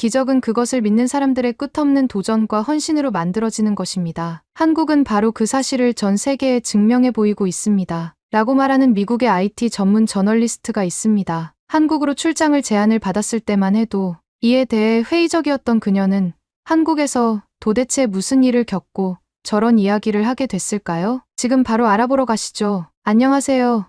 기적은 그것을 믿는 사람들의 끝없는 도전과 헌신으로 만들어지는 것입니다. 한국은 바로 그 사실을 전 세계에 증명해 보이고 있습니다. 라고 말하는 미국의 IT 전문 저널리스트가 있습니다. 한국으로 출장을 제안을 받았을 때만 해도 이에 대해 회의적이었던 그녀는 한국에서 도대체 무슨 일을 겪고 저런 이야기를 하게 됐을까요? 지금 바로 알아보러 가시죠. 안녕하세요.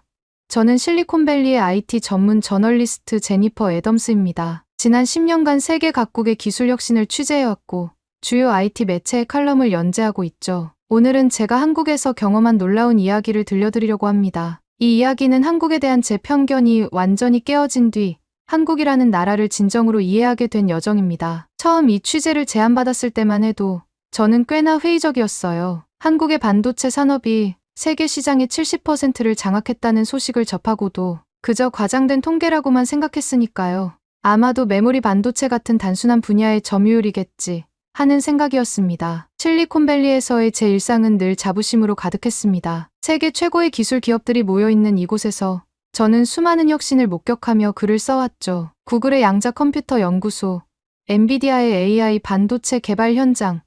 저는 실리콘밸리의 IT 전문 저널리스트 제니퍼 애덤스입니다. 지난 10년간 세계 각국의 기술 혁신을 취재해왔고 주요 IT 매체의 칼럼을 연재하고 있죠. 오늘은 제가 한국에서 경험한 놀라운 이야기를 들려드리려고 합니다. 이 이야기는 한국에 대한 제 편견이 완전히 깨어진 뒤 한국이라는 나라를 진정으로 이해하게 된 여정입니다. 처음 이 취재를 제안받았을 때만 해도 저는 꽤나 회의적이었어요. 한국의 반도체 산업이 세계 시장의 70%를 장악했다는 소식을 접하고도 그저 과장된 통계라고만 생각했으니까요. 아마도 메모리 반도체 같은 단순한 분야의 점유율이겠지 하는 생각이었습니다. 실리콘밸리에서의 제 일상은 늘 자부심으로 가득했습니다. 세계 최고의 기술 기업들이 모여있는 이곳에서 저는 수많은 혁신을 목격하며 글을 써왔죠. 구글의 양자 컴퓨터 연구소, 엔비디아의 AI 반도체 개발 현장,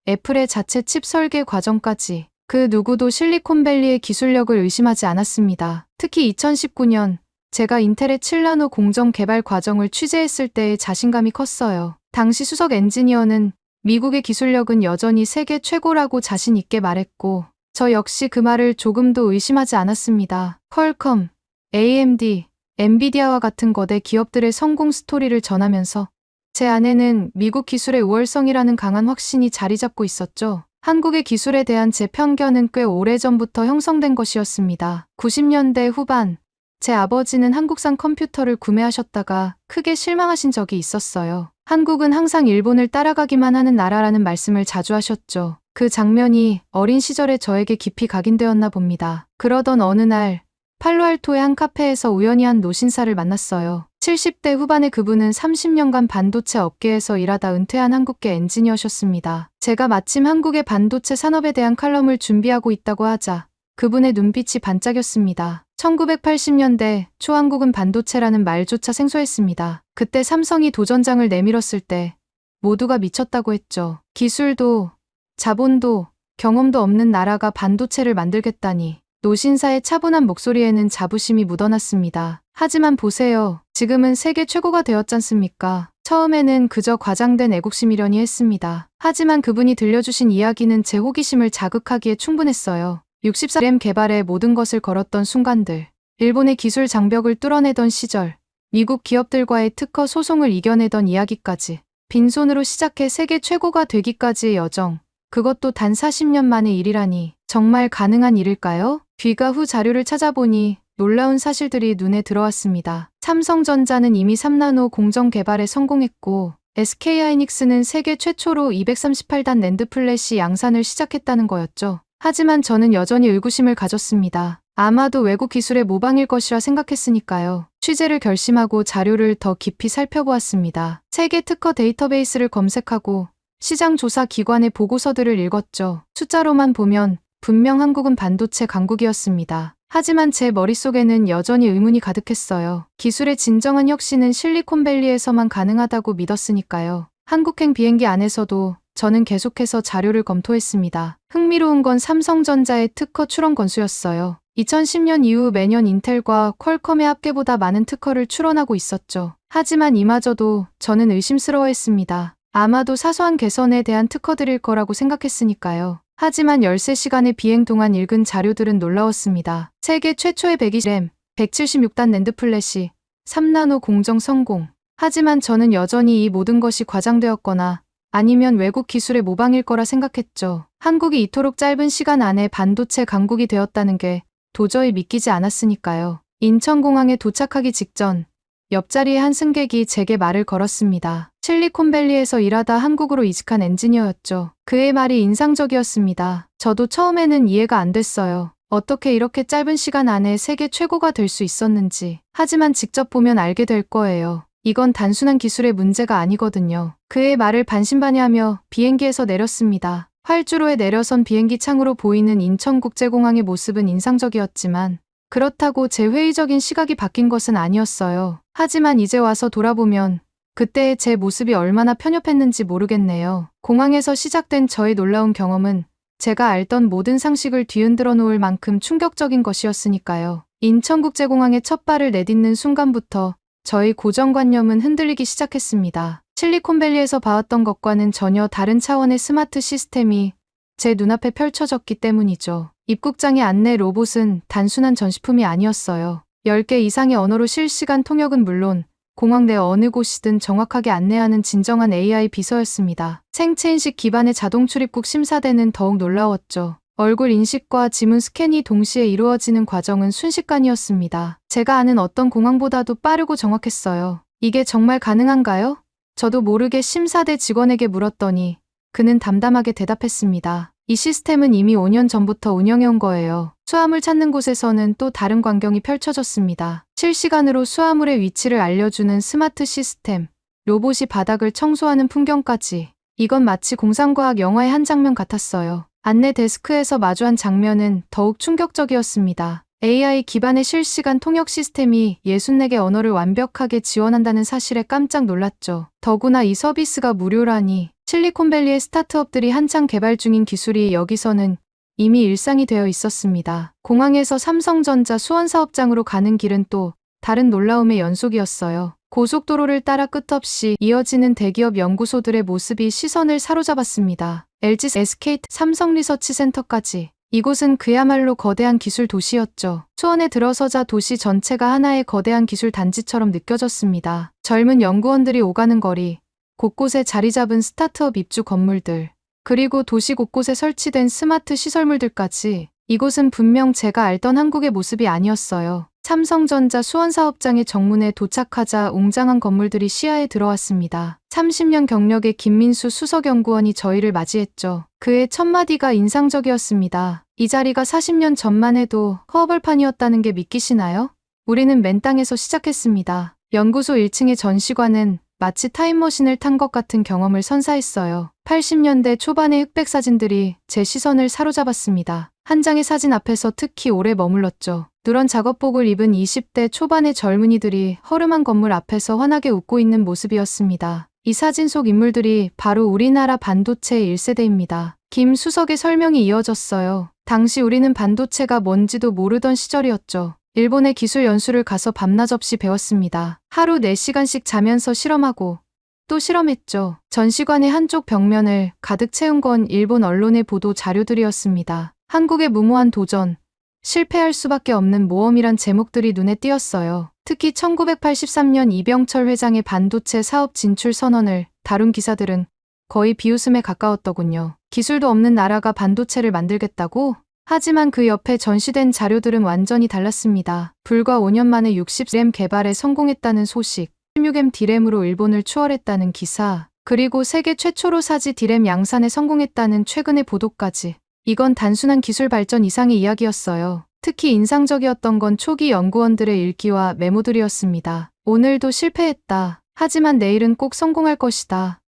애플의 자체 칩 설계 과정까지 그 누구도 실리콘밸리의 기술력을 의심하지 않았습니다. 특히 2019년 제가 인텔의 7나노 공정 개발 과정을 취재했을 때의 자신감이 컸어요. 당시 수석 엔지니어는 미국의 기술력은 여전히 세계 최고라고 자신 있게 말했고 저 역시 그 말을 조금도 의심하지 않았습니다. 퀄컴, AMD, 엔비디아와 같은 거대 기업들의 성공 스토리를 전하면서 제 안에는 미국 기술의 우월성이라는 강한 확신이 자리 잡고 있었죠. 한국의 기술에 대한 제 편견은 꽤 오래전부터 형성된 것이었습니다. 90년대 후반, 제 아버지는 한국산 컴퓨터를 구매하셨다가 크게 실망하신 적이 있었어요. 한국은 항상 일본을 따라가기만 하는 나라라는 말씀을 자주 하셨죠. 그 장면이 어린 시절의 저에게 깊이 각인되었나 봅니다. 그러던 어느 날 팔로알토의 한 카페에서 우연히 한 노신사를 만났어요. 70대 후반의 그분은 30년간 반도체 업계에서 일하다 은퇴한 한국계 엔지니어셨습니다. 제가 마침 한국의 반도체 산업에 대한 칼럼을 준비하고 있다고 하자 그분의 눈빛이 반짝였습니다. 1980년대 초 한국은 반도체라는 말조차 생소했습니다. 그때 삼성이 도전장을 내밀었을 때 모두가 미쳤다고 했죠. 기술도 자본도 경험도 없는 나라가 반도체를 만들겠다니. 노신사의 차분한 목소리에는 자부심이 묻어났습니다. 하지만 보세요. 지금은 세계 최고가 되었잖습니까? 처음에는 그저 과장된 애국심이려니 했습니다. 하지만 그분이 들려주신 이야기는 제 호기심을 자극하기에 충분했어요. 64램 개발에 모든 것을 걸었던 순간들, 일본의 기술 장벽을 뚫어내던 시절, 미국 기업들과의 특허 소송을 이겨내던 이야기까지, 빈손으로 시작해 세계 최고가 되기까지의 여정, 그것도 단 40년 만의 일이라니 정말 가능한 일일까요? 귀가 후 자료를 찾아보니 놀라운 사실들이 눈에 들어왔습니다. 삼성전자는 이미 3나노 공정 개발에 성공했고 SK하이닉스는 세계 최초로 238단 낸드 플래시 양산을 시작했다는 거였죠. 하지만 저는 여전히 의구심을 가졌습니다. 아마도 외국 기술의 모방일 것이라 생각했으니까요. 취재를 결심하고 자료를 더 깊이 살펴보았습니다. 세계 특허 데이터베이스를 검색하고 시장 조사 기관의 보고서들을 읽었죠. 숫자로만 보면 분명 한국은 반도체 강국이었습니다. 하지만 제 머릿속에는 여전히 의문이 가득했어요. 기술의 진정한 혁신은 실리콘밸리에서만 가능하다고 믿었으니까요. 한국행 비행기 안에서도 저는 계속해서 자료를 검토했습니다. 흥미로운 건 삼성전자의 특허 출원 건수였어요. 2010년 이후 매년 인텔과 퀄컴의 합계보다 많은 특허를 출원하고 있었죠. 하지만 이마저도 저는 의심스러워했습니다. 아마도 사소한 개선에 대한 특허들일 거라고 생각했으니까요. 하지만 13시간의 비행 동안 읽은 자료들은 놀라웠습니다. 세계 최초의 120램, 176단 낸드 플래시, 3나노 공정 성공. 하지만 저는 여전히 이 모든 것이 과장되었거나 아니면 외국 기술의 모방일 거라 생각했죠. 한국이 이토록 짧은 시간 안에 반도체 강국이 되었다는 게 도저히 믿기지 않았으니까요. 인천공항에 도착하기 직전 옆자리의 한 승객이 제게 말을 걸었습니다. 실리콘밸리에서 일하다 한국으로 이직한 엔지니어였죠. 그의 말이 인상적이었습니다. 저도 처음에는 이해가 안 됐어요. 어떻게 이렇게 짧은 시간 안에 세계 최고가 될 수 있었는지. 하지만 직접 보면 알게 될 거예요. 이건 단순한 기술의 문제가 아니거든요. 그의 말을 반신반의하며 비행기에서 내렸습니다. 활주로에 내려선 비행기 창으로 보이는 인천국제공항의 모습은 인상적이었지만 그렇다고 제 회의적인 시각이 바뀐 것은 아니었어요. 하지만 이제 와서 돌아보면 그때의 제 모습이 얼마나 편협했는지 모르겠네요. 공항에서 시작된 저의 놀라운 경험은 제가 알던 모든 상식을 뒤흔들어 놓을 만큼 충격적인 것이었으니까요. 인천국제공항에 첫 발을 내딛는 순간부터 저의 고정관념은 흔들리기 시작했습니다. 실리콘밸리에서 봐왔던 것과는 전혀 다른 차원의 스마트 시스템이 제 눈앞에 펼쳐졌기 때문이죠. 입국장의 안내 로봇은 단순한 전시품이 아니었어요. 10개 이상의 언어로 실시간 통역은 물론 공항 내 어느 곳이든 정확하게 안내하는 진정한 AI 비서였습니다. 생체인식 기반의 자동 출입국 심사대는 더욱 놀라웠죠. 얼굴 인식과 지문 스캔이 동시에 이루어지는 과정은 순식간이었습니다. 제가 아는 어떤 공항보다도 빠르고 정확했어요. 이게 정말 가능한가요? 저도 모르게 심사대 직원에게 물었더니 그는 담담하게 대답했습니다. 이 시스템은 이미 5년 전부터 운영해온 거예요. 수화물 찾는 곳에서는 또 다른 광경이 펼쳐졌습니다. 실시간으로 수화물의 위치를 알려주는 스마트 시스템, 로봇이 바닥을 청소하는 풍경까지. 이건 마치 공상과학 영화의 한 장면 같았어요. 안내 데스크에서 마주한 장면은 더욱 충격적이었습니다. AI 기반의 실시간 통역 시스템이 64개 언어를 완벽하게 지원한다는 사실에 깜짝 놀랐죠. 더구나 이 서비스가 무료라니. 실리콘밸리의 스타트업들이 한창 개발 중인 기술이 여기서는 이미 일상이 되어 있었습니다. 공항에서 삼성전자 수원사업장으로 가는 길은 또 다른 놀라움의 연속이었어요. 고속도로를 따라 끝없이 이어지는 대기업 연구소들의 모습이 시선을 사로잡았습니다. LG, SK, 삼성 리서치 센터까지. 이곳은 그야말로 거대한 기술 도시였죠. 수원에 들어서자 도시 전체가 하나의 거대한 기술 단지처럼 느껴졌습니다. 젊은 연구원들이 오가는 거리, 곳곳에 자리 잡은 스타트업 입주 건물들, 그리고 도시 곳곳에 설치된 스마트 시설물들까지. 이곳은 분명 제가 알던 한국의 모습이 아니었어요. 삼성전자 수원사업장의 정문에 도착하자 웅장한 건물들이 시야에 들어왔습니다. 30년 경력의 김민수 수석연구원이 저희를 맞이했죠. 그의 첫 마디가 인상적이었습니다. 이 자리가 40년 전만 해도 허허벌판이었다는 게 믿기시나요? 우리는 맨 땅에서 시작했습니다. 연구소 1층의 전시관은 마치 타임머신을 탄 것 같은 경험을 선사했어요. 80년대 초반의 흑백 사진들이 제 시선을 사로잡았습니다. 한 장의 사진 앞에서 특히 오래 머물렀죠. 누런 작업복을 입은 20대 초반의 젊은이들이 허름한 건물 앞에서 환하게 웃고 있는 모습이었습니다. 이 사진 속 인물들이 바로 우리나라 반도체의 1세대입니다. 김 수석의 설명이 이어졌어요. 당시 우리는 반도체가 뭔지도 모르던 시절이었죠. 일본의 기술 연수를 가서 밤낮 없이 배웠습니다. 하루 4시간씩 자면서 실험하고 또 실험했죠. 전시관의 한쪽 벽면을 가득 채운 건 일본 언론의 보도 자료들이었습니다. 한국의 무모한 도전, 실패할 수밖에 없는 모험이란 제목들이 눈에 띄었어요. 특히 1983년 이병철 회장의 반도체 사업 진출 선언을 다룬 기사들은 거의 비웃음에 가까웠더군요. 기술도 없는 나라가 반도체를 만들겠다고? 하지만 그 옆에 전시된 자료들은 완전히 달랐습니다. 불과 5년 만에 60램 개발에 성공했다는 소식, 16M D램으로 일본을 추월했다는 기사, 그리고 세계 최초로 사지 D램 양산에 성공했다는 최근의 보도까지. 이건 단순한 기술 발전 이상의 이야기였어요. 특히 인상적이었던 건 초기 연구원들의 일기와 메모들이었습니다. 오늘도 실패했다. 하지만 내일은 꼭 성공할 것이다.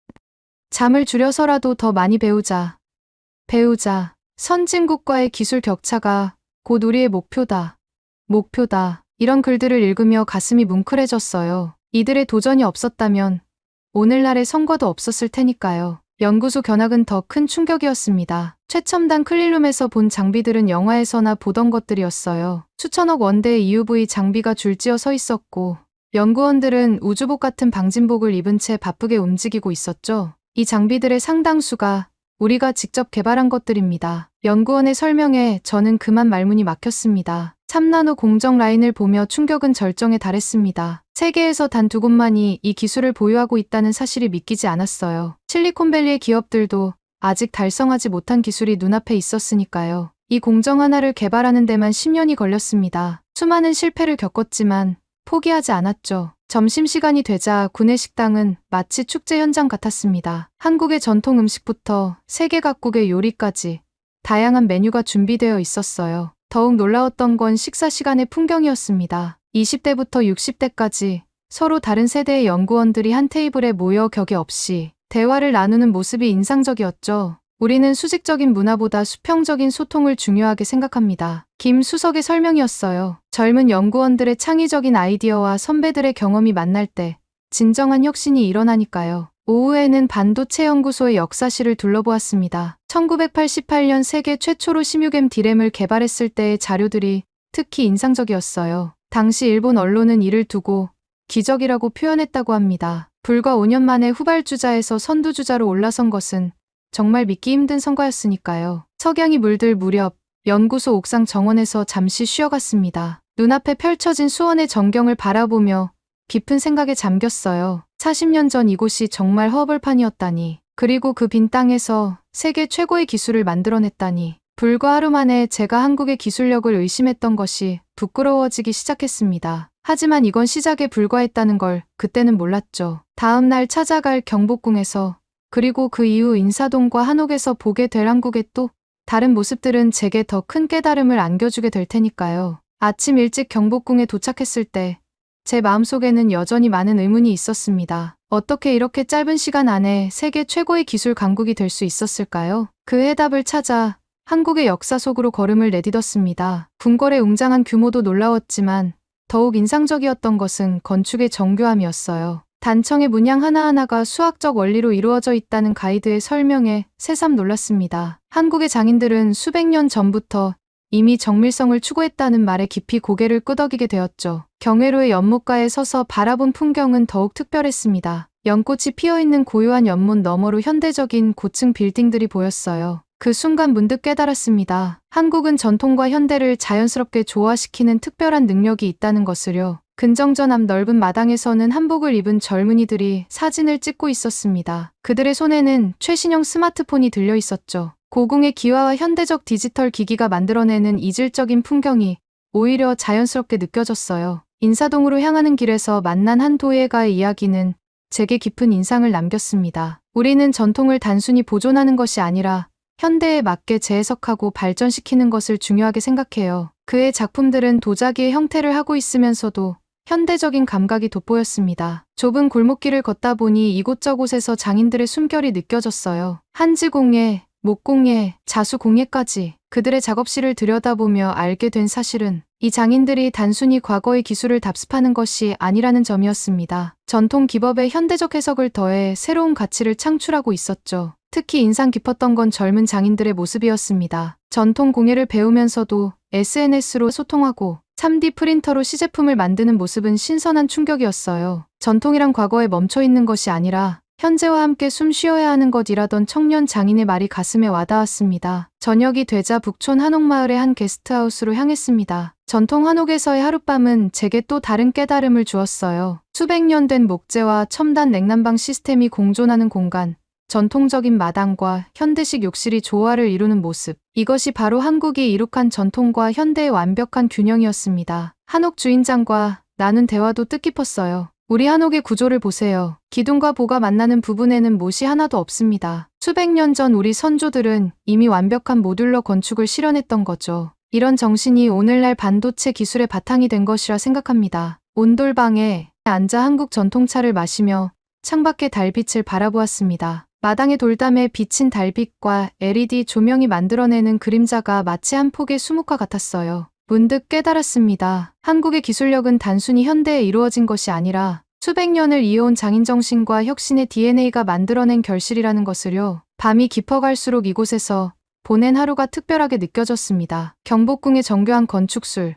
잠을 줄여서라도 더 많이 배우자. 배우자. 선진국과의 기술 격차가 곧 우리의 목표다. 목표다. 이런 글들을 읽으며 가슴이 뭉클해졌어요. 이들의 도전이 없었다면 오늘날의 성과도 없었을 테니까요. 연구소 견학은 더 큰 충격이었습니다. 최첨단 클린룸에서 본 장비들은 영화에서나 보던 것들이었어요. 수천억 원대의 EUV 장비가 줄지어 서 있었고 연구원들은 우주복 같은 방진복을 입은 채 바쁘게 움직이고 있었죠. 이 장비들의 상당수가 우리가 직접 개발한 것들입니다. 연구원의 설명에 저는 그만 말문이 막혔습니다. 3나노 공정 라인을 보며 충격은 절정에 달했습니다. 세계에서 단 2곳만이 이 기술을 보유하고 있다는 사실이 믿기지 않았어요. 실리콘밸리의 기업들도 아직 달성하지 못한 기술이 눈앞에 있었으니까요. 이 공정 하나를 개발하는 데만 10년이 걸렸습니다. 수많은 실패를 겪었지만 포기하지 않았죠. 점심시간이 되자 구내식당은 마치 축제 현장 같았습니다. 한국의 전통 음식부터 세계 각국의 요리까지 다양한 메뉴가 준비되어 있었어요. 더욱 놀라웠던 건 식사 시간의 풍경이었습니다. 20대부터 60대까지 서로 다른 세대의 연구원들이 한 테이블에 모여 격이 없이 대화를 나누는 모습이 인상적이었죠. 우리는 수직적인 문화보다 수평적인 소통을 중요하게 생각합니다. 김 수석의 설명이었어요. 젊은 연구원들의 창의적인 아이디어와 선배들의 경험이 만날 때 진정한 혁신이 일어나니까요. 오후에는 반도체 연구소의 역사실을 둘러보았습니다. 1988년 세계 최초로 16M D램을 개발했을 때의 자료들이 특히 인상적이었어요. 당시 일본 언론은 이를 두고 기적이라고 표현했다고 합니다. 불과 5년 만에 후발주자에서 선두주자로 올라선 것은 정말 믿기 힘든 성과였으니까요. 석양이 물들 무렵 연구소 옥상 정원에서 잠시 쉬어갔습니다. 눈앞에 펼쳐진 수원의 전경을 바라보며 깊은 생각에 잠겼어요. 40년 전 이곳이 정말 허벌판이었다니. 그리고 그 빈 땅에서 세계 최고의 기술을 만들어냈다니. 불과 하루 만에 제가 한국의 기술력을 의심했던 것이 부끄러워지기 시작했습니다. 하지만 이건 시작에 불과했다는 걸 그때는 몰랐죠. 다음 날 찾아갈 경복궁에서 그리고 그 이후 인사동과 한옥에서 보게 될 한국의 또 다른 모습들은 제게 더 큰 깨달음을 안겨주게 될 테니까요. 아침 일찍 경복궁에 도착했을 때 제 마음속에는 여전히 많은 의문이 있었습니다. 어떻게 이렇게 짧은 시간 안에 세계 최고의 기술 강국이 될 수 있었을까요? 그 해답을 찾아 한국의 역사 속으로 걸음을 내딛었습니다. 궁궐의 웅장한 규모도 놀라웠지만 더욱 인상적이었던 것은 건축의 정교함이었어요. 단청의 문양 하나하나가 수학적 원리로 이루어져 있다는 가이드의 설명에 새삼 놀랐습니다. 한국의 장인들은 수백 년 전부터 이미 정밀성을 추구했다는 말에 깊이 고개를 끄덕이게 되었죠. 경회로의 연못가에 서서 바라본 풍경은 더욱 특별했습니다. 연꽃이 피어있는 고요한 연못 너머로 현대적인 고층 빌딩들이 보였어요. 그 순간 문득 깨달았습니다. 한국은 전통과 현대를 자연스럽게 조화시키는 특별한 능력이 있다는 것을요. 근정전 앞 넓은 마당에서는 한복을 입은 젊은이들이 사진을 찍고 있었습니다. 그들의 손에는 최신형 스마트폰이 들려 있었죠. 고궁의 기와와 현대적 디지털 기기가 만들어내는 이질적인 풍경이 오히려 자연스럽게 느껴졌어요. 인사동으로 향하는 길에서 만난 한 도예가의 이야기는 제게 깊은 인상을 남겼습니다. 우리는 전통을 단순히 보존하는 것이 아니라 현대에 맞게 재해석하고 발전시키는 것을 중요하게 생각해요. 그의 작품들은 도자기의 형태를 하고 있으면서도 현대적인 감각이 돋보였습니다. 좁은 골목길을 걷다 보니 이곳저곳에서 장인들의 숨결이 느껴졌어요. 한지공예, 목공예, 자수공예까지 그들의 작업실을 들여다보며 알게 된 사실은 이 장인들이 단순히 과거의 기술을 답습하는 것이 아니라는 점이었습니다. 전통 기법에 현대적 해석을 더해 새로운 가치를 창출하고 있었죠. 특히 인상 깊었던 건 젊은 장인들의 모습이었습니다. 전통 공예를 배우면서도 SNS로 소통하고 3D 프린터로 시제품을 만드는 모습은 신선한 충격이었어요. 전통이란 과거에 멈춰 있는 것이 아니라 현재와 함께 숨 쉬어야 하는 것이라던 청년 장인의 말이 가슴에 와닿았습니다. 저녁이 되자 북촌 한옥마을의 한 게스트하우스로 향했습니다. 전통 한옥에서의 하룻밤은 제게 또 다른 깨달음을 주었어요. 수백 년 된 목재와 첨단 냉난방 시스템이 공존하는 공간, 전통적인 마당과 현대식 욕실이 조화를 이루는 모습. 이것이 바로 한국이 이룩한 전통과 현대의 완벽한 균형이었습니다. 한옥 주인장과 나눈 대화도 뜻깊었어요. 우리 한옥의 구조를 보세요. 기둥과 보가 만나는 부분에는 못이 하나도 없습니다. 수백 년 전 우리 선조들은 이미 완벽한 모듈러 건축을 실현했던 거죠. 이런 정신이 오늘날 반도체 기술의 바탕이 된 것이라 생각합니다. 온돌방에 앉아 한국 전통차를 마시며 창밖의 달빛을 바라보았습니다. 마당의 돌담에 비친 달빛과 LED 조명이 만들어내는 그림자가 마치 한 폭의 수묵화 같았어요. 문득 깨달았습니다. 한국의 기술력은 단순히 현대에 이루어진 것이 아니라 수백 년을 이어온 장인 정신과 혁신의 DNA가 만들어낸 결실이라는 것을요. 밤이 깊어갈수록 이곳에서 보낸 하루가 특별하게 느껴졌습니다. 경복궁의 정교한 건축술,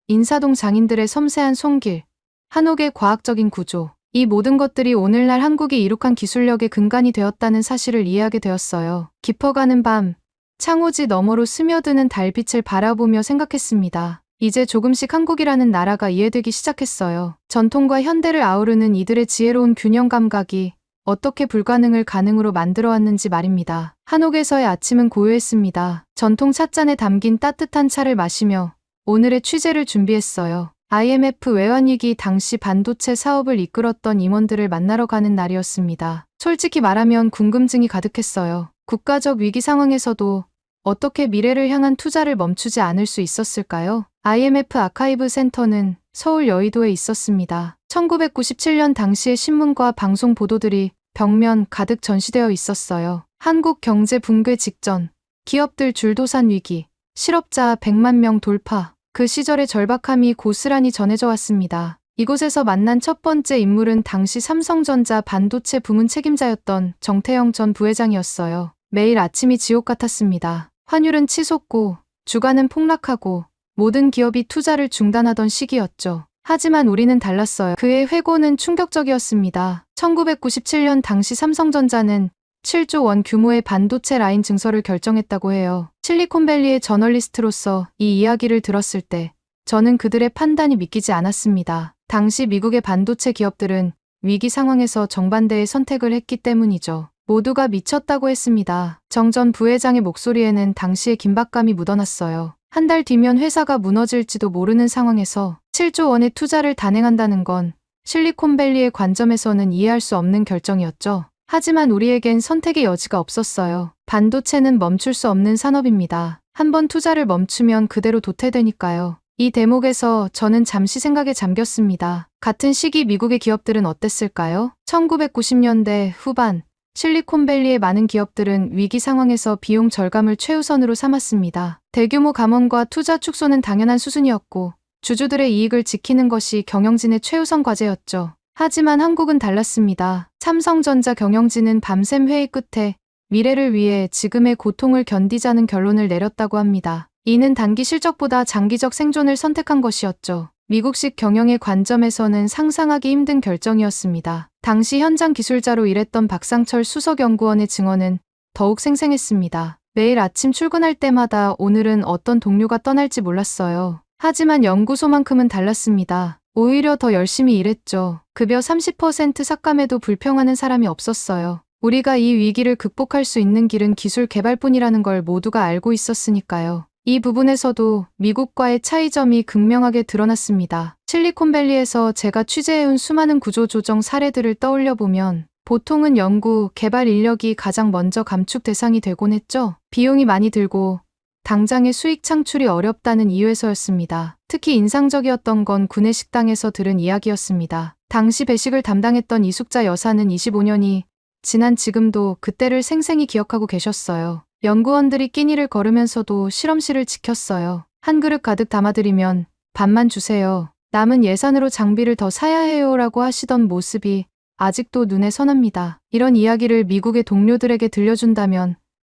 인사동 장인들의 섬세한 손길, 한옥의 과학적인 구조, 이 모든 것들이 오늘날 한국이 이룩한 기술력의 근간이 되었다는 사실을 이해하게 되었어요. 깊어가는 밤, 창호지 너머로 스며드는 달빛을 바라보며 생각했습니다. 이제 조금씩 한국이라는 나라가 이해되기 시작했어요. 전통과 현대를 아우르는 이들의 지혜로운 균형 감각이 어떻게 불가능을 가능으로 만들어왔는지 말입니다. 한옥에서의 아침은 고요했습니다. 전통 찻잔에 담긴 따뜻한 차를 마시며 오늘의 취재를 준비했어요. IMF 외환위기 당시 반도체 사업을 이끌었던 임원들을 만나러 가는 날이었습니다. 솔직히 말하면 궁금증이 가득했어요. 국가적 위기 상황에서도 어떻게 미래를 향한 투자를 멈추지 않을 수 있었을까요? IMF 아카이브 센터는 서울 여의도에 있었습니다. 1997년 당시의 신문과 방송 보도들이 벽면 가득 전시되어 있었어요. 한국 경제 붕괴 직전, 기업들 줄도산 위기, 실업자 100만 명 돌파. 그 시절의 절박함이 고스란히 전해져 왔습니다. 이곳에서 만난 첫 번째 인물은 당시 삼성전자 반도체 부문 책임자였던 정태영 전 부회장이었어요. 매일 아침이 지옥 같았습니다. 환율은 치솟고 주가는 폭락하고 모든 기업이 투자를 중단하던 시기였죠. 하지만 우리는 달랐어요. 그의 회고는 충격적이었습니다. 1997년 당시 삼성전자는 7조 원 규모의 반도체 라인 증설을 결정했다고 해요. 실리콘밸리의 저널리스트로서 이 이야기를 들었을 때 저는 그들의 판단이 믿기지 않았습니다. 당시 미국의 반도체 기업들은 위기 상황에서 정반대의 선택을 했기 때문이죠. 모두가 미쳤다고 했습니다. 정 전 부회장의 목소리에는 당시의 긴박감이 묻어났어요. 한 달 뒤면 회사가 무너질지도 모르는 상황에서 7조 원의 투자를 단행한다는 건 실리콘밸리의 관점에서는 이해할 수 없는 결정이었죠. 하지만 우리에겐 선택의 여지가 없었어요. 반도체는 멈출 수 없는 산업입니다. 한번 투자를 멈추면 그대로 도태되니까요. 이 대목에서 저는 잠시 생각에 잠겼습니다. 같은 시기 미국의 기업들은 어땠을까요? 1990년대 후반 실리콘밸리의 많은 기업들은 위기 상황에서 비용 절감을 최우선으로 삼았습니다. 대규모 감원과 투자 축소는 당연한 수순이었고 주주들의 이익을 지키는 것이 경영진의 최우선 과제였죠. 하지만 한국은 달랐습니다. 삼성전자 경영진은 밤샘 회의 끝에 미래를 위해 지금의 고통을 견디자는 결론을 내렸다고 합니다. 이는 단기 실적보다 장기적 생존을 선택한 것이었죠. 미국식 경영의 관점에서는 상상하기 힘든 결정이었습니다. 당시 현장 기술자로 일했던 박상철 수석연구원의 증언은 더욱 생생했습니다. 매일 아침 출근할 때마다 오늘은 어떤 동료가 떠날지 몰랐어요. 하지만 연구소만큼은 달랐습니다. 오히려 더 열심히 일했죠. 급여 30% 삭감에도 불평하는 사람이 없었어요. 우리가 이 위기를 극복할 수 있는 길은 기술 개발뿐이라는 걸 모두가 알고 있었으니까요. 이 부분에서도 미국과의 차이점이 극명하게 드러났습니다. 실리콘밸리에서 제가 취재해온 수많은 구조조정 사례들을 떠올려보면 보통은 연구, 개발 인력이 가장 먼저 감축 대상이 되곤 했죠. 비용이 많이 들고 당장의 수익 창출이 어렵다는 이유에서였습니다. 특히 인상적이었던 건 구내식당에서 들은 이야기였습니다. 당시 배식을 담당했던 이숙자 여사는 25년이 지난 지금도 그때를 생생히 기억하고 계셨어요. 연구원들이 끼니를 거르면서도 실험실을 지켰어요. 한 그릇 가득 담아드리면 반만 주세요. 남은 예산으로 장비를 더 사야 해요 라고 하시던 모습이 아직도 눈에 선합니다. 이런 이야기를 미국의 동료들에게 들려준다면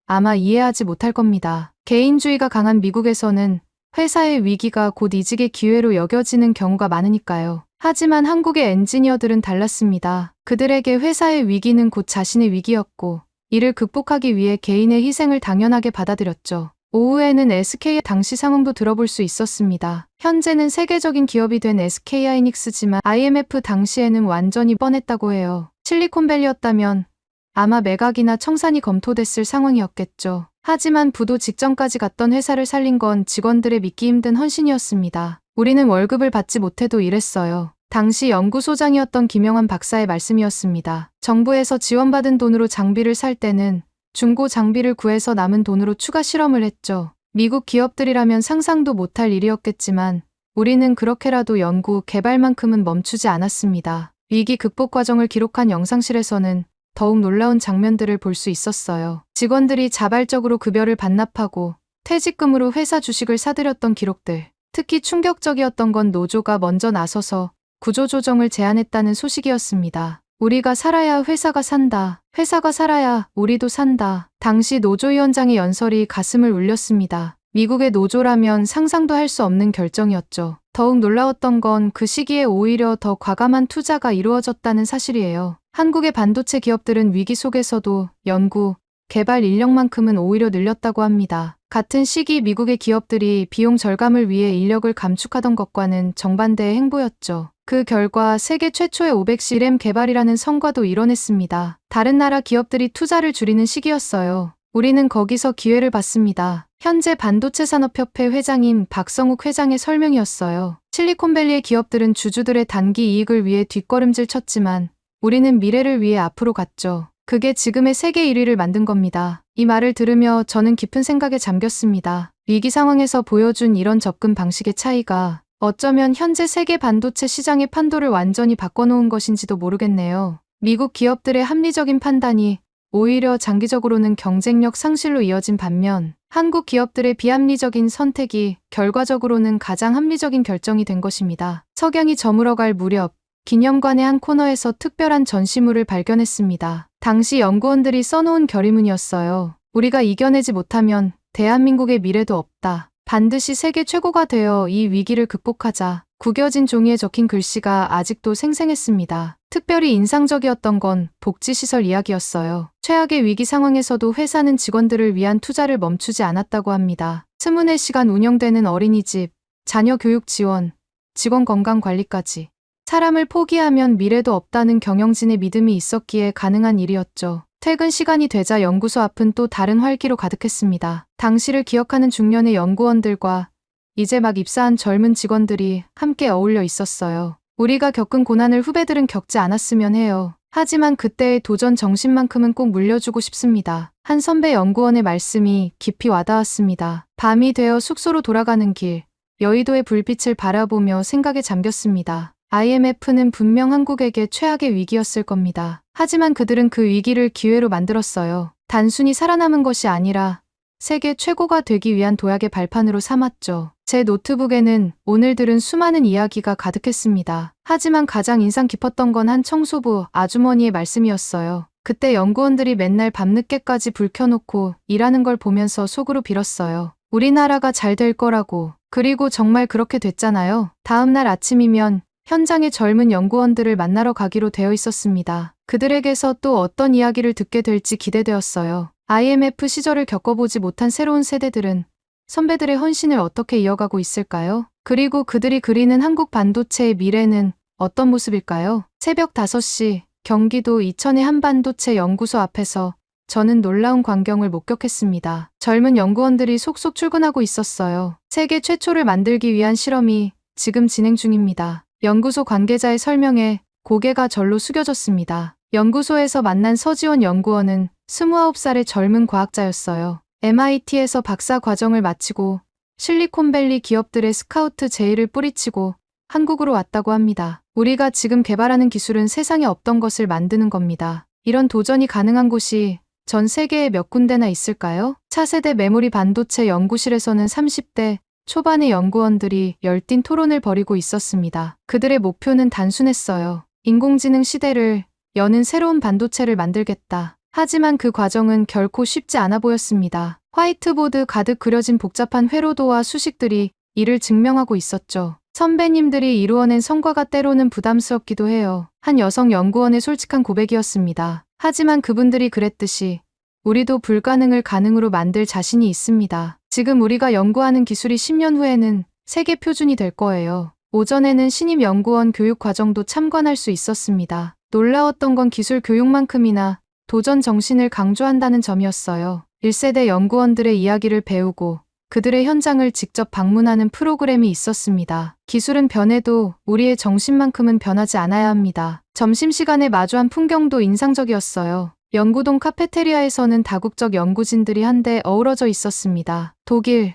아마 이해하지 못할 겁니다. 개인주의가 강한 미국에서는 회사의 위기가 곧 이직의 기회로 여겨지는 경우가 많으니까요. 하지만 한국의 엔지니어들은 달랐습니다. 그들에게 회사의 위기는 곧 자신의 위기였고 이를 극복하기 위해 개인의 희생을 당연하게 받아들였죠. 오후에는 SK의 당시 상황도 들어볼 수 있었습니다. 현재는 세계적인 기업이 된 SK하이닉스지만 IMF 당시에는 완전히 뻔했다고 해요. 실리콘밸리였다면 아마 매각이나 청산이 검토됐을 상황이었겠죠. 하지만 부도 직전까지 갔던 회사를 살린 건 직원들의 믿기 힘든 헌신이었습니다. 우리는 월급을 받지 못해도 일했어요. 당시 연구소장이었던 김영환 박사의 말씀이었습니다. 정부에서 지원받은 돈으로 장비를 살 때는 중고 장비를 구해서 남은 돈으로 추가 실험을 했죠. 미국 기업들이라면 상상도 못할 일이었겠지만 우리는 그렇게라도 연구, 개발만큼은 멈추지 않았습니다. 위기 극복 과정을 기록한 영상실에서는 더욱 놀라운 장면들을 볼 수 있었어요. 직원들이 자발적으로 급여를 반납하고 퇴직금으로 회사 주식을 사들였던 기록들. 특히 충격적이었던 건 노조가 먼저 나서서 구조조정을 제안했다는 소식이었습니다. 우리가 살아야 회사가 산다. 회사가 살아야 우리도 산다. 당시 노조위원장의 연설이 가슴을 울렸습니다. 미국의 노조라면 상상도 할 수 없는 결정이었죠. 더욱 놀라웠던 건 그 시기에 오히려 더 과감한 투자가 이루어졌다는 사실이에요. 한국의 반도체 기업들은 위기 속에서도 연구, 개발 인력만큼은 오히려 늘렸다고 합니다. 같은 시기 미국의 기업들이 비용 절감을 위해 인력을 감축하던 것과는 정반대의 행보였죠. 그 결과 세계 최초의 500C램 개발이라는 성과도 이뤄냈습니다. 다른 나라 기업들이 투자를 줄이는 시기였어요. 우리는 거기서 기회를 봤습니다. 현재 반도체 산업협회 회장인 박성욱 회장의 설명이었어요. 실리콘밸리의 기업들은 주주들의 단기 이익을 위해 뒷걸음질 쳤지만 우리는 미래를 위해 앞으로 갔죠. 그게 지금의 세계 1위를 만든 겁니다. 이 말을 들으며 저는 깊은 생각에 잠겼습니다. 위기 상황에서 보여준 이런 접근 방식의 차이가 어쩌면 현재 세계 반도체 시장의 판도를 완전히 바꿔놓은 것인지도 모르겠네요. 미국 기업들의 합리적인 판단이 오히려 장기적으로는 경쟁력 상실로 이어진 반면 한국 기업들의 비합리적인 선택이 결과적으로는 가장 합리적인 결정이 된 것입니다. 석양이 저물어갈 무렵 기념관의 한 코너에서 특별한 전시물을 발견했습니다. 당시 연구원들이 써놓은 결의문이었어요. 우리가 이겨내지 못하면 대한민국의 미래도 없다. 반드시 세계 최고가 되어 이 위기를 극복하자. 구겨진 종이에 적힌 글씨가 아직도 생생했습니다. 특별히 인상적이었던 건 복지시설 이야기였어요. 최악의 위기 상황에서도 회사는 직원들을 위한 투자를 멈추지 않았다고 합니다. 24시간 운영되는 어린이집, 자녀 교육 지원, 직원 건강 관리까지. 사람을 포기하면 미래도 없다는 경영진의 믿음이 있었기에 가능한 일이었죠. 퇴근 시간이 되자 연구소 앞은 또 다른 활기로 가득했습니다. 당시를 기억하는 중년의 연구원들과 이제 막 입사한 젊은 직원들이 함께 어울려 있었어요. 우리가 겪은 고난을 후배들은 겪지 않았으면 해요. 하지만 그때의 도전 정신만큼은 꼭 물려주고 싶습니다. 한 선배 연구원의 말씀이 깊이 와닿았습니다. 밤이 되어 숙소로 돌아가는 길, 여의도의 불빛을 바라보며 생각에 잠겼습니다. IMF는 분명 한국에게 최악의 위기였을 겁니다. 하지만 그들은 그 위기를 기회로 만들었어요. 단순히 살아남은 것이 아니라 세계 최고가 되기 위한 도약의 발판으로 삼았죠. 제 노트북에는 오늘 들은 수많은 이야기가 가득했습니다. 하지만 가장 인상 깊었던 건 한 청소부 아주머니의 말씀이었어요. 그때 연구원들이 맨날 밤늦게까지 불 켜놓고 일하는 걸 보면서 속으로 빌었어요. 우리나라가 잘 될 거라고. 그리고 정말 그렇게 됐잖아요. 다음 날 아침이면 현장의 젊은 연구원들을 만나러 가기로 되어 있었습니다. 그들에게서 또 어떤 이야기를 듣게 될지 기대되었어요. IMF 시절을 겪어보지 못한 새로운 세대들은 선배들의 헌신을 어떻게 이어가고 있을까요? 그리고 그들이 그리는 한국 반도체의 미래는 어떤 모습일까요? 새벽 5시 경기도 이천의 한 반도체 연구소 앞에서 저는 놀라운 광경을 목격했습니다. 젊은 연구원들이 속속 출근하고 있었어요. 세계 최초를 만들기 위한 실험이 지금 진행 중입니다. 연구소 관계자의 설명에 고개가 절로 숙여졌습니다. 연구소에서 만난 서지원 연구원은 29살의 젊은 과학자였어요. MIT에서 박사 과정을 마치고 실리콘밸리 기업들의 스카우트 제의를 뿌리치고 한국으로 왔다고 합니다. 우리가 지금 개발하는 기술은 세상에 없던 것을 만드는 겁니다. 이런 도전이 가능한 곳이 전 세계에 몇 군데나 있을까요? 차세대 메모리 반도체 연구실에서는 30대 초반의 연구원들이 열띤 토론을 벌이고 있었습니다. 그들의 목표는 단순했어요. 인공지능 시대를 여는 새로운 반도체를 만들겠다. 하지만 그 과정은 결코 쉽지 않아 보였습니다. 화이트보드 가득 그려진 복잡한 회로도와 수식들이 이를 증명하고 있었죠. 선배님들이 이루어낸 성과가 때로는 부담스럽기도 해요. 한 여성 연구원의 솔직한 고백이었습니다. 하지만 그분들이 그랬듯이 우리도 불가능을 가능으로 만들 자신이 있습니다. 지금 우리가 연구하는 기술이 10년 후에는 세계 표준이 될 거예요. 오전에는 신입 연구원 교육 과정도 참관할 수 있었습니다. 놀라웠던 건 기술 교육만큼이나 도전 정신을 강조한다는 점이었어요. 1세대 연구원들의 이야기를 배우고 그들의 현장을 직접 방문하는 프로그램이 있었습니다. 기술은 변해도 우리의 정신만큼은 변하지 않아야 합니다. 점심시간에 마주한 풍경도 인상적이었어요. 연구동 카페테리아에서는 다국적 연구진들이 한데 어우러져 있었습니다. 독일,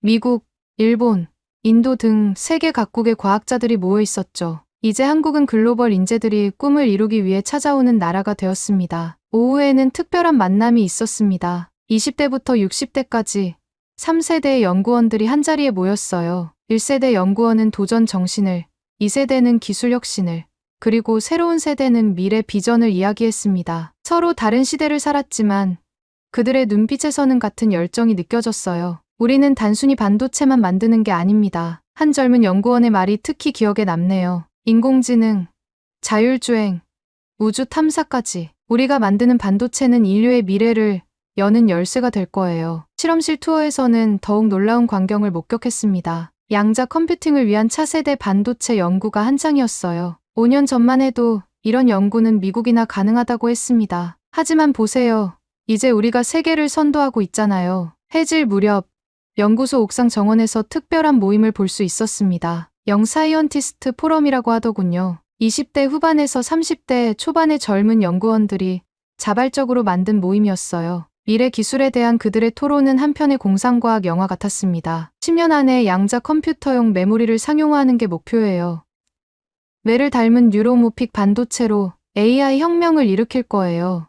미국, 일본, 인도 등 세계 각국의 과학자들이 모여 있었죠. 이제 한국은 글로벌 인재들이 꿈을 이루기 위해 찾아오는 나라가 되었습니다. 오후에는 특별한 만남이 있었습니다. 20대부터 60대까지 3세대의 연구원들이 한자리에 모였어요. 1세대 연구원은 도전 정신을, 2세대는 기술 혁신을, 그리고 새로운 세대는 미래 비전을 이야기했습니다. 서로 다른 시대를 살았지만 그들의 눈빛에서는 같은 열정이 느껴졌어요. 우리는 단순히 반도체만 만드는 게 아닙니다. 한 젊은 연구원의 말이 특히 기억에 남네요. 인공지능, 자율주행, 우주 탐사까지 우리가 만드는 반도체는 인류의 미래를 여는 열쇠가 될 거예요. 실험실 투어에서는 더욱 놀라운 광경을 목격했습니다. 양자 컴퓨팅을 위한 차세대 반도체 연구가 한창이었어요. 5년 전만 해도 이런 연구는 미국이나 가능하다고 했습니다. 하지만 보세요. 이제 우리가 세계를 선도하고 있잖아요. 해질 무렵 연구소 옥상 정원에서 특별한 모임을 볼 수 있었습니다. 영 사이언티스트 포럼이라고 하더군요. 20대 후반에서 30대 초반의 젊은 연구원들이 자발적으로 만든 모임이었어요. 미래 기술에 대한 그들의 토론은 한 편의 공상과학 영화 같았습니다. 10년 안에 양자 컴퓨터용 메모리를 상용화하는 게 목표예요. 매를 닮은 뉴로모픽 반도체로 AI 혁명을 일으킬 거예요.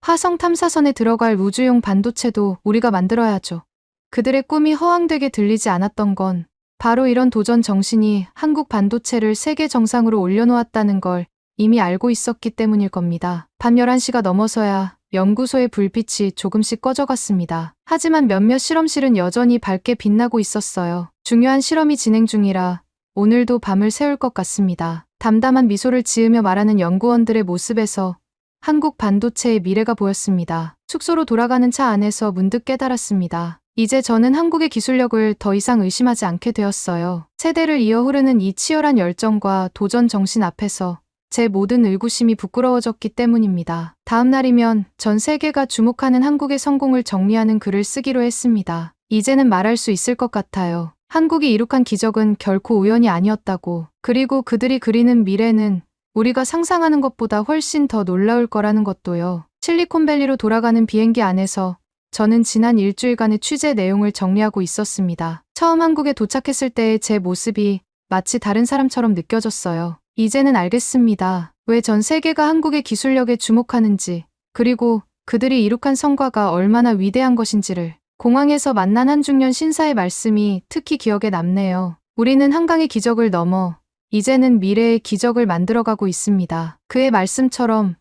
화성 탐사선에 들어갈 우주용 반도체도 우리가 만들어야죠. 그들의 꿈이 허황되게 들리지 않았던 건 바로 이런 도전 정신이 한국 반도체를 세계 정상으로 올려놓았다는 걸 이미 알고 있었기 때문일 겁니다. 밤 11시가 넘어서야 연구소의 불빛이 조금씩 꺼져갔습니다. 하지만 몇몇 실험실은 여전히 밝게 빛나고 있었어요. 중요한 실험이 진행 중이라 오늘도 밤을 새울 것 같습니다. 담담한 미소를 지으며 말하는 연구원들의 모습에서 한국 반도체의 미래가 보였습니다. 숙소로 돌아가는 차 안에서 문득 깨달았습니다. 이제 저는 한국의 기술력을 더 이상 의심하지 않게 되었어요. 세대를 이어 흐르는 이 치열한 열정과 도전 정신 앞에서 제 모든 의구심이 부끄러워졌기 때문입니다. 다음 날이면 전 세계가 주목하는 한국의 성공을 정리하는 글을 쓰기로 했습니다. 이제는 말할 수 있을 것 같아요. 한국이 이룩한 기적은 결코 우연이 아니었다고. 그리고 그들이 그리는 미래는 우리가 상상하는 것보다 훨씬 더 놀라울 거라는 것도요. 실리콘밸리로 돌아가는 비행기 안에서 저는 지난 일주일간의 취재 내용을 정리하고 있었습니다. 처음 한국에 도착했을 때의 제 모습이 마치 다른 사람처럼 느껴졌어요. 이제는 알겠습니다. 왜 전 세계가 한국의 기술력에 주목하는지, 그리고 그들이 이룩한 성과가 얼마나 위대한 것인지를. 공항에서 만난 한중년 신사의 말씀이 특히 기억에 남네요. 우리는 한강의 기적을 넘어 이제는 미래의 기적을 만들어가고 있습니다. 그의 말씀처럼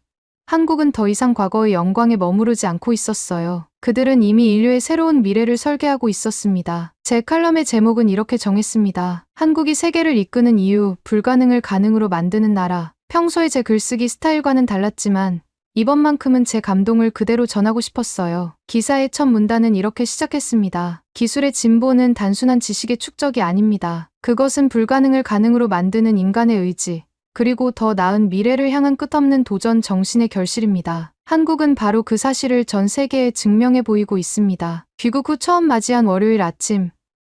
한국은 더 이상 과거의 영광에 머무르지 않고 있었어요. 그들은 이미 인류의 새로운 미래를 설계하고 있었습니다. 제 칼럼의 제목은 이렇게 정했습니다. 한국이 세계를 이끄는 이유, 불가능을 가능으로 만드는 나라. 평소에 제 글쓰기 스타일과는 달랐지만 이번만큼은 제 감동을 그대로 전하고 싶었어요. 기사의 첫 문단은 이렇게 시작했습니다. 기술의 진보는 단순한 지식의 축적이 아닙니다. 그것은 불가능을 가능으로 만드는 인간의 의지, 그리고 더 나은 미래를 향한 끝없는 도전 정신의 결실입니다. 한국은 바로 그 사실을 전 세계에 증명해 보이고 있습니다. 귀국 후 처음 맞이한 월요일 아침,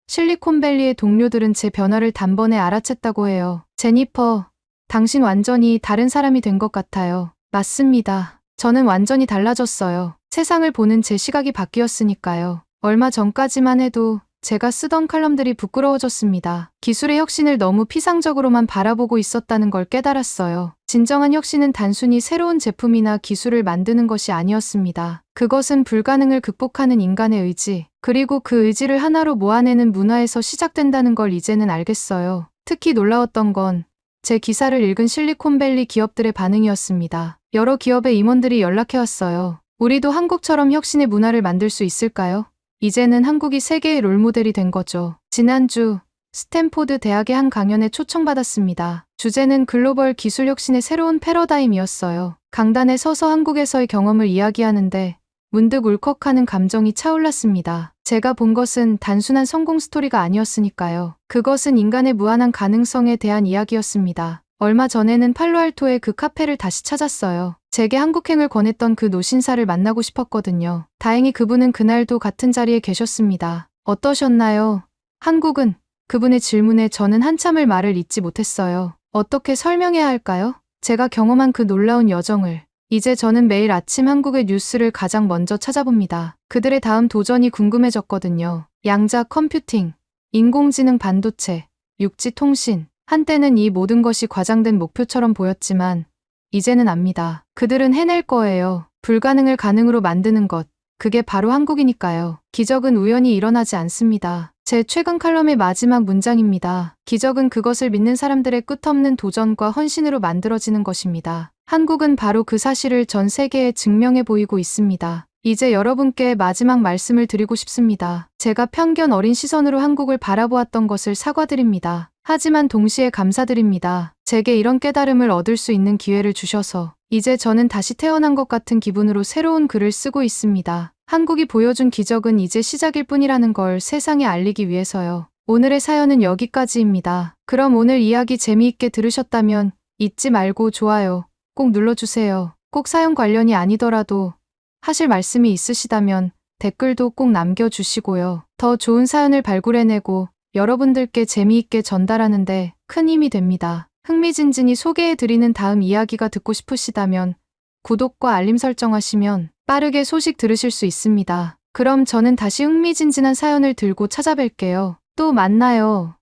실리콘밸리의 동료들은 제 변화를 단번에 알아챘다고 해요. 제니퍼, 당신 완전히 다른 사람이 된 것 같아요. 맞습니다. 저는 완전히 달라졌어요. 세상을 보는 제 시각이 바뀌었으니까요. 얼마 전까지만 해도 제가 쓰던 칼럼들이 부끄러워졌습니다. 기술의 혁신을 너무 피상적으로만 바라보고 있었다는 걸 깨달았어요. 진정한 혁신은 단순히 새로운 제품이나 기술을 만드는 것이 아니었습니다. 그것은 불가능을 극복하는 인간의 의지, 그리고 그 의지를 하나로 모아내는 문화에서 시작된다는 걸 이제는 알겠어요. 특히 놀라웠던 건 제 기사를 읽은 실리콘밸리 기업들의 반응이었습니다. 여러 기업의 임원들이 연락해왔어요. 우리도 한국처럼 혁신의 문화를 만들 수 있을까요? 이제는 한국이 세계의 롤모델이 된 거죠. 지난주 스탠포드 대학의 한 강연에 초청받았습니다. 주제는 글로벌 기술 혁신의 새로운 패러다임이었어요. 강단에 서서 한국에서의 경험을 이야기하는데 문득 울컥하는 감정이 차올랐습니다. 제가 본 것은 단순한 성공 스토리가 아니었으니까요. 그것은 인간의 무한한 가능성에 대한 이야기였습니다. 얼마 전에는 팔로알토의 그 카페를 다시 찾았어요. 제게 한국행을 권했던 그 노신사를 만나고 싶었거든요. 다행히 그분은 그날도 같은 자리에 계셨습니다. 어떠셨나요? 한국은? 그분의 질문에 저는 한참을 말을 잇지 못했어요. 어떻게 설명해야 할까요? 제가 경험한 그 놀라운 여정을. 이제 저는 매일 아침 한국의 뉴스를 가장 먼저 찾아봅니다. 그들의 다음 도전이 궁금해졌거든요. 양자 컴퓨팅, 인공지능 반도체, 육지 통신. 한때는 이 모든 것이 과장된 목표처럼 보였지만 이제는 압니다. 그들은 해낼 거예요. 불가능을 가능으로 만드는 것. 그게 바로 한국이니까요. 기적은 우연히 일어나지 않습니다. 제 최근 칼럼의 마지막 문장입니다. 기적은 그것을 믿는 사람들의 끝없는 도전과 헌신으로 만들어지는 것입니다. 한국은 바로 그 사실을 전 세계에 증명해 보이고 있습니다. 이제 여러분께 마지막 말씀을 드리고 싶습니다. 제가 편견 어린 시선으로 한국을 바라보았던 것을 사과드립니다. 하지만 동시에 감사드립니다. 제게 이런 깨달음을 얻을 수 있는 기회를 주셔서 이제 저는 다시 태어난 것 같은 기분으로 새로운 글을 쓰고 있습니다. 한국이 보여준 기적은 이제 시작일 뿐이라는 걸 세상에 알리기 위해서요. 오늘의 사연은 여기까지입니다. 그럼 오늘 이야기 재미있게 들으셨다면 잊지 말고 좋아요 꼭 눌러주세요. 꼭 사연 관련이 아니더라도 하실 말씀이 있으시다면 댓글도 꼭 남겨주시고요. 더 좋은 사연을 발굴해내고 여러분들께 재미있게 전달하는데 큰 힘이 됩니다. 흥미진진히 소개해드리는 다음 이야기가 듣고 싶으시다면 구독과 알림 설정하시면 빠르게 소식 들으실 수 있습니다. 그럼 저는 다시 흥미진진한 사연을 들고 찾아뵐게요. 또 만나요.